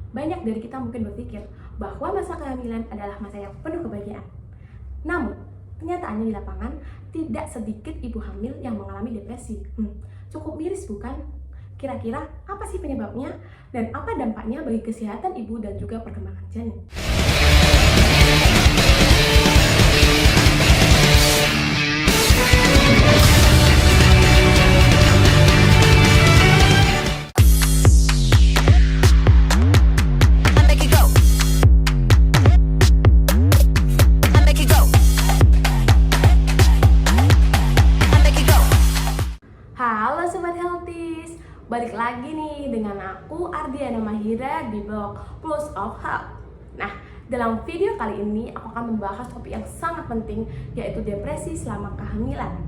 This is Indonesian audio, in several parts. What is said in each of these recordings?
Banyak dari kita mungkin berpikir bahwa masa kehamilan adalah masa yang penuh kebahagiaan. Namun, kenyataannya di lapangan tidak sedikit ibu hamil yang mengalami depresi. Cukup miris bukan? Kira-kira apa sih penyebabnya dan apa dampaknya bagi kesehatan ibu dan juga perkembangan janin? Halo Sobat Healthies, balik lagi nih dengan aku Ardiana Mahira di blog Plus of Health. Nah, dalam video kali ini aku akan membahas topik yang sangat penting, yaitu depresi selama kehamilan.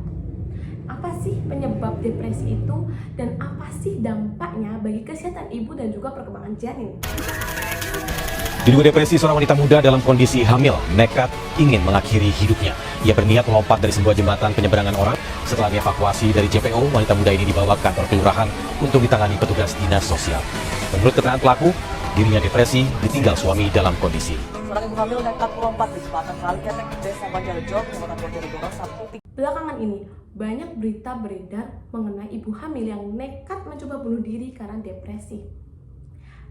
Apa sih penyebab depresi itu dan apa sih dampaknya bagi kesehatan ibu dan juga perkembangan janin? Diduga depresi seorang wanita muda dalam kondisi hamil nekat ingin mengakhiri hidupnya. Ia berniat melompat dari sebuah jembatan penyeberangan orang. Setelah dievakuasi dari JPO, wanita muda ini dibawa ke kantor kelurahan untuk ditangani petugas dinas sosial. Menurut keterangan pelaku, dirinya depresi ditinggal suami dalam kondisi. Seorang ibu hamil nekat melompat di jembatan Kaliketek, Desa Banjarjo, Kecamatan Bojonegoro, Sabtu. Belakangan ini, banyak berita beredar mengenai ibu hamil yang nekat mencoba bunuh diri karena depresi.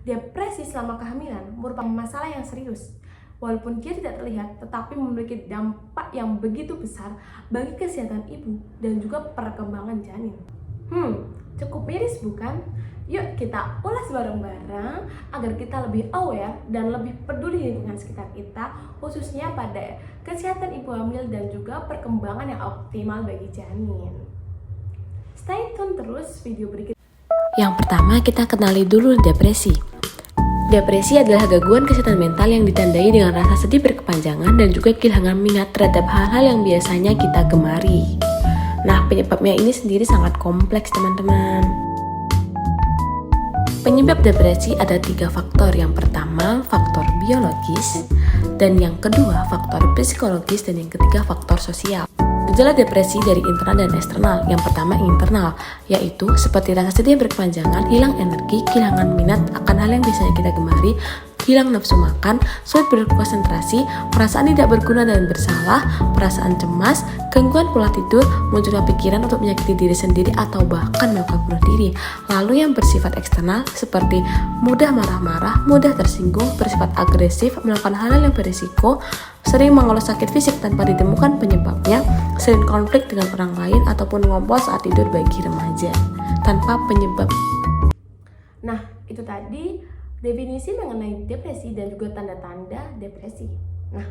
Depresi selama kehamilan merupakan masalah yang serius. Walaupun dia tidak terlihat, tetapi memiliki dampak yang begitu besar bagi kesehatan ibu dan juga perkembangan janin. Cukup miris bukan? Yuk kita ulas bareng-bareng agar kita lebih aware dan lebih peduli dengan sekitar kita, khususnya pada kesehatan ibu hamil dan juga perkembangan yang optimal bagi janin. Stay tune terus video berikut. Yang pertama, kita kenali dulu depresi. Depresi adalah gangguan kesehatan mental yang ditandai dengan rasa sedih berkepanjangan dan juga kehilangan minat terhadap hal-hal yang biasanya kita gemari. Nah, penyebabnya ini sendiri sangat kompleks, teman-teman. Penyebab depresi ada 3 faktor. Yang pertama, faktor biologis, dan yang kedua, faktor psikologis, dan yang ketiga, faktor sosial. Gejala depresi dari internal dan eksternal. Yang pertama internal, yaitu seperti rasa sedih berkepanjangan, hilang energi, kehilangan minat akan hal yang biasanya kita gemari, hilang nafsu makan, sulit berkonsentrasi, perasaan tidak berguna dan bersalah, perasaan cemas, gangguan pola tidur, munculnya pikiran untuk menyakiti diri sendiri atau bahkan melakukan bunuh diri. Lalu yang bersifat eksternal seperti mudah marah-marah, mudah tersinggung, bersifat agresif, melakukan hal-hal yang berisiko, sering mengeluh sakit fisik tanpa ditemukan penyebabnya, sering konflik dengan orang lain ataupun ngompol saat tidur bagi remaja tanpa penyebab. Nah, itu tadi definisi mengenai depresi dan juga tanda-tanda depresi. Nah,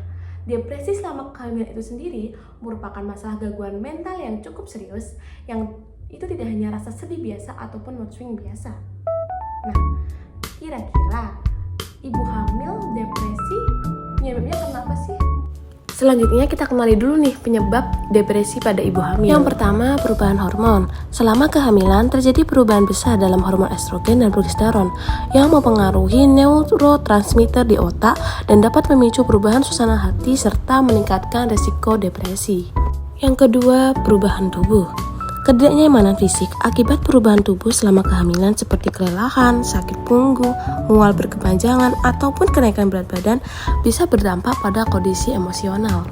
depresi selama kehamilan itu sendiri merupakan masalah gangguan mental yang cukup serius, yang itu tidak hanya rasa sedih biasa ataupun mood swing biasa. Nah, kira-kira ibu hamil depresi penyebabnya kenapa sih? Selanjutnya kita kenali dulu nih penyebab depresi pada ibu hamil. Yang pertama, perubahan hormon. Selama kehamilan terjadi perubahan besar dalam hormon estrogen dan progesteron yang mempengaruhi neurotransmitter di otak dan dapat memicu perubahan suasana hati serta meningkatkan resiko depresi. Yang kedua, perubahan tubuh. Ketidaknyamanan fisik akibat perubahan tubuh selama kehamilan seperti kelelahan, sakit punggung, mual berkepanjangan, ataupun kenaikan berat badan bisa berdampak pada kondisi emosional.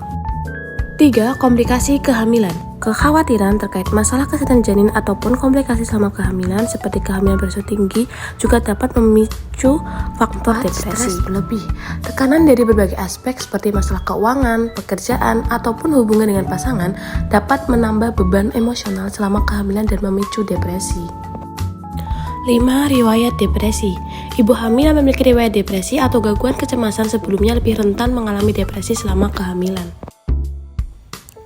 3. Komplikasi kehamilan. Kekhawatiran terkait masalah kesehatan janin ataupun komplikasi selama kehamilan seperti kehamilan beresiko tinggi juga dapat memicu faktor depresi berlebih. Tekanan dari berbagai aspek seperti masalah keuangan, pekerjaan, ataupun hubungan dengan pasangan dapat menambah beban emosional selama kehamilan dan memicu depresi. 5. Riwayat depresi. Ibu hamil yang memiliki riwayat depresi atau gangguan kecemasan sebelumnya lebih rentan mengalami depresi selama kehamilan.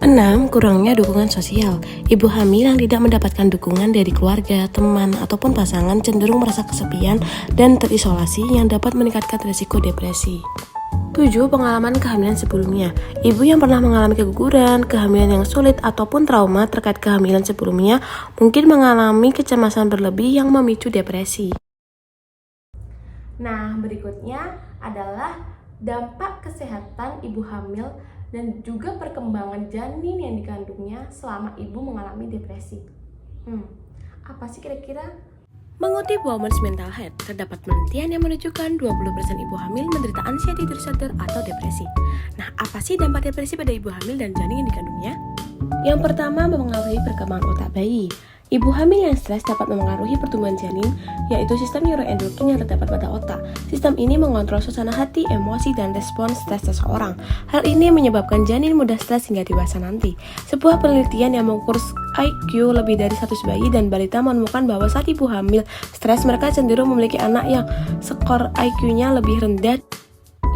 6. Kurangnya dukungan sosial. Ibu hamil yang tidak mendapatkan dukungan dari keluarga, teman, ataupun pasangan cenderung merasa kesepian dan terisolasi yang dapat meningkatkan risiko depresi. 7. Pengalaman kehamilan sebelumnya. Ibu yang pernah mengalami keguguran, kehamilan yang sulit, ataupun trauma terkait kehamilan sebelumnya mungkin mengalami kecemasan berlebih yang memicu depresi. Nah, berikutnya adalah dampak kesehatan ibu hamil dan juga perkembangan janin yang dikandungnya selama ibu mengalami depresi. Apa sih kira-kira? Mengutip Women's Mental Health, terdapat penelitian yang menunjukkan 20% ibu hamil menderita anxiety disorder atau depresi. Nah, apa sih dampak depresi pada ibu hamil dan janin yang dikandungnya? Yang pertama, mempengaruhi perkembangan otak bayi. Ibu hamil yang stres dapat memengaruhi pertumbuhan janin, yaitu sistem neuroendokrin yang terdapat pada otak. Sistem ini mengontrol suasana hati, emosi, dan respons stres seseorang. Hal ini menyebabkan janin mudah stres hingga dewasa nanti. Sebuah penelitian yang mengukur IQ lebih dari 100 bayi dan balita menemukan bahwa saat ibu hamil stres, mereka cenderung memiliki anak yang skor IQ-nya lebih rendah.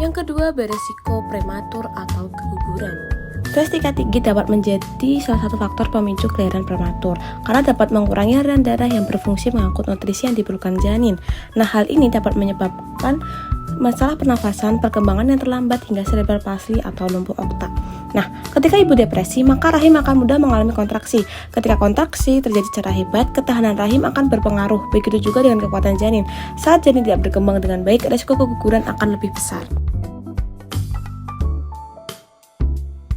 Yang kedua, beresiko prematur atau keguguran. Stres tingkat tinggi dapat menjadi salah satu faktor pemicu kelahiran prematur karena dapat mengurangi aliran darah yang berfungsi mengangkut nutrisi yang diperlukan janin. Nah, hal ini dapat menyebabkan masalah pernafasan, perkembangan yang terlambat hingga cerebral palsy atau lumpuh otak. Nah, ketika ibu depresi, maka rahim akan mudah mengalami kontraksi. Ketika kontraksi terjadi secara hebat, ketahanan rahim akan berpengaruh. Begitu juga dengan kekuatan janin. Saat janin tidak berkembang dengan baik, risiko keguguran akan lebih besar.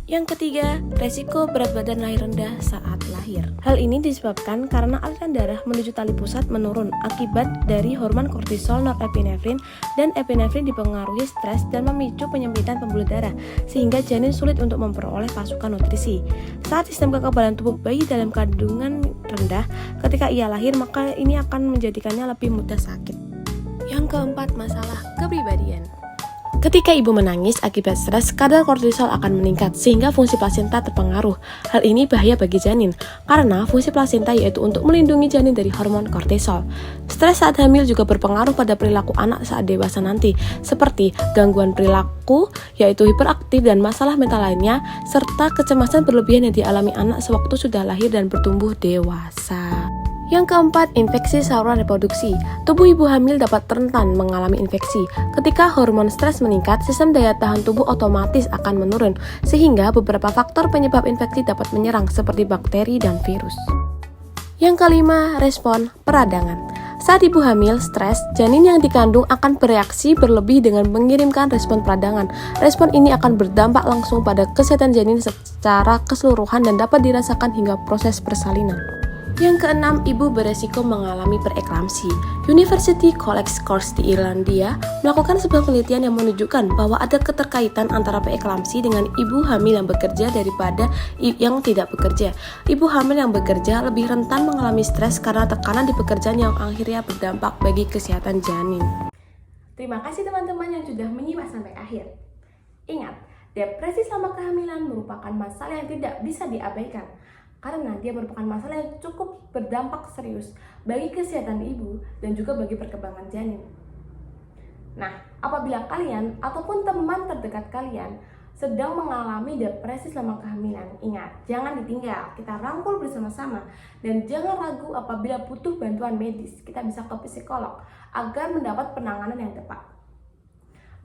Yang ketiga, resiko berat badan lahir rendah saat lahir. Hal ini disebabkan karena aliran darah menuju tali pusat menurun akibat dari hormon kortisol, norepinefrin, dan epinefrin dipengaruhi stres dan memicu penyempitan pembuluh darah, sehingga janin sulit untuk memperoleh pasokan nutrisi. Saat sistem kekebalan tubuh bayi dalam kandungan rendah, ketika ia lahir, maka ini akan menjadikannya lebih mudah sakit. Yang keempat, masalah kepribadian. Ketika ibu menangis akibat stres, kadar kortisol akan meningkat sehingga fungsi plasenta terpengaruh. Hal ini bahaya bagi janin karena fungsi plasenta yaitu untuk melindungi janin dari hormon kortisol. Stres saat hamil juga berpengaruh pada perilaku anak saat dewasa nanti, seperti gangguan perilaku yaitu hiperaktif dan masalah mental lainnya, serta kecemasan berlebihan yang dialami anak sewaktu sudah lahir dan bertumbuh dewasa. Yang keempat, infeksi saluran reproduksi. Tubuh ibu hamil dapat rentan mengalami infeksi. Ketika hormon stres meningkat, sistem daya tahan tubuh otomatis akan menurun, sehingga beberapa faktor penyebab infeksi dapat menyerang seperti bakteri dan virus. Yang kelima, respon peradangan. Saat ibu hamil stres, janin yang dikandung akan bereaksi berlebih dengan mengirimkan respon peradangan. Respon ini akan berdampak langsung pada kesehatan janin secara keseluruhan dan dapat dirasakan hingga proses persalinan. Yang keenam, ibu beresiko mengalami preeklamsi. University College Course di Irlandia melakukan sebuah penelitian yang menunjukkan bahwa ada keterkaitan antara preeklamsi dengan ibu hamil yang bekerja daripada yang tidak bekerja. Ibu hamil yang bekerja lebih rentan mengalami stres karena tekanan di pekerjaan yang akhirnya berdampak bagi kesehatan janin. Terima kasih teman-teman yang sudah menyimak sampai akhir. Ingat, depresi selama kehamilan merupakan masalah yang tidak bisa diabaikan, karena dia merupakan masalah yang cukup berdampak serius bagi kesehatan ibu dan juga bagi perkembangan janin. Nah, apabila kalian ataupun teman terdekat kalian sedang mengalami depresi selama kehamilan, ingat, jangan ditinggal, kita rangkul bersama-sama, dan jangan ragu apabila butuh bantuan medis, kita bisa ke psikolog agar mendapat penanganan yang tepat.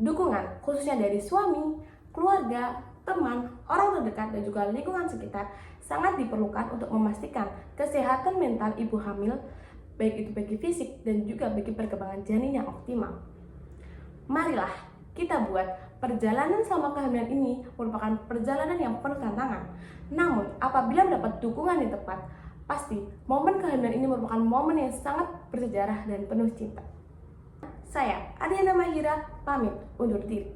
Dukungan khususnya dari suami, keluarga, teman, orang terdekat, dan juga lingkungan sekitar sangat diperlukan untuk memastikan kesehatan mental ibu hamil, baik itu bagi fisik dan juga bagi perkembangan janin yang optimal. Marilah kita buat perjalanan selama kehamilan ini merupakan perjalanan yang penuh tantangan. Namun, apabila mendapat dukungan yang tepat, pasti momen kehamilan ini merupakan momen yang sangat bersejarah dan penuh cinta. Saya, Ariana Mahira, pamit undur diri.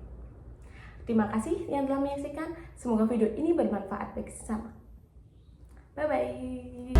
Terima kasih yang telah menyaksikan. Semoga video ini bermanfaat bagi sesama. Bye-bye.